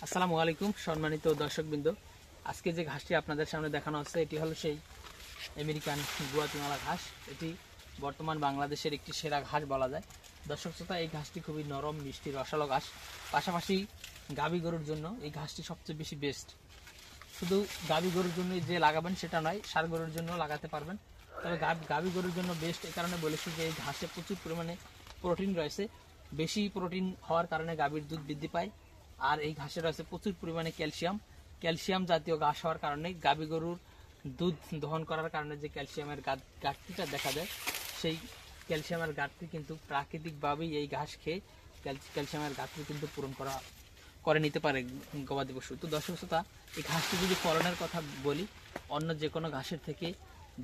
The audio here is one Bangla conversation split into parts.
আসসালামু আলাইকুম সম্মানিত দর্শকবৃন্দ। আজকে যে ঘাসটি আপনাদের সামনে দেখানো হচ্ছে এটি হলো সেই আমেরিকান গুয়াতিমালা ঘাস। এটি বর্তমান বাংলাদেশের একটি সেরা ঘাস বলা যায়। দর্শক শ্রোতা, এই ঘাসটি খুবই নরম মিষ্টি রসালো ঘাস। পাশাপাশি গাভী গরুর জন্য এই ঘাসটি সবচেয়ে বেশি বেস্ট। শুধু গাভী গরুর জন্য যে লাগাবেন সেটা নয়, ষাঁড় গরুর জন্য লাগাতে পারবেন। তবে গাভী গরুর জন্য বেস্ট এই কারণে বলেছি যে এই ঘাসে প্রচুর পরিমাণে প্রোটিন রয়েছে। বেশি প্রোটিন হওয়ার কারণে গাভীর দুধ বৃদ্ধি পায়। আর এই ঘাসে রয়েছে প্রচুর পরিমাণে ক্যালসিয়াম জাতীয় ঘাস হওয়ার কারণে গাভী গরুর দুধ দহন করার কারণে যে ক্যালসিয়ামের ঘাটতিটা দেখা যায়, সেই ক্যালসিয়ামের ঘাটতি কিন্তু প্রাকৃতিকভাবেই এই ঘাস খেয়ে ক্যালসিয়ামের ঘাটতি কিন্তু পূরণ করে নিতে পারে গবাদি পশু। তো দর্শক শ্রোতা, এই ঘাসটি যদি ফলনের কথা বলি, অন্য যে কোনো ঘাসের থেকে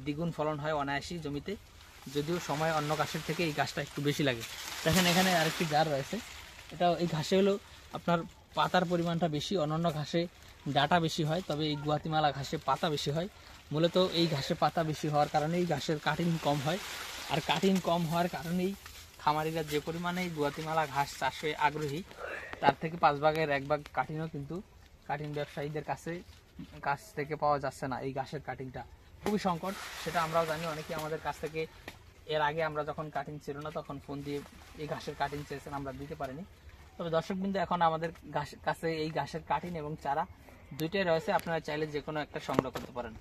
দ্বিগুণ ফলন হয় অনায়াসই জমিতে, যদিও সময় অন্য ঘাসের থেকে এই ঘাসটা একটু বেশি লাগে। দেখেন এখানে আরেকটি জার রয়েছে, এটা এই ঘাসে হলো আপনার পাতার পরিমাণটা বেশি, অন্যান্য ঘাসে ডাটা বেশি হয়, তবে এই গুয়াতিমালা ঘাসে পাতা বেশি হয়। মূলত এই ঘাসে পাতা বেশি হওয়ার কারণে এই ঘাসের কাটিং কম হয়। আর কাটিং কম হওয়ার কারণেই খামারিরা যে পরিমাণে এই গুয়াতিমালা ঘাস চাষে আগ্রহী, তার থেকে 5 ভাগের 1 ভাগ কাটিংও কিন্তু কাটিং ব্যবসায়ীদের কাছ থেকে পাওয়া যাচ্ছে না। এই ঘাসের কাটিংটা খুবই সংকট, সেটা আমরাও জানি। অনেকেই আমাদের কাছ থেকে এর আগে আমরা যখন কাটিং ছিল না তখন ফোন দিয়ে এই ঘাসের কাটিং চেয়েছেন, আমরা দিতে পারিনি। তবে দর্শকবৃন্দ, এখন আমাদের কাছে এই ঘাসের কাটিং এবং চারা দুইটাই রয়েছে, আপনারা চাইলে যে কোনো একটা সংগ্রহ করতে পারেন।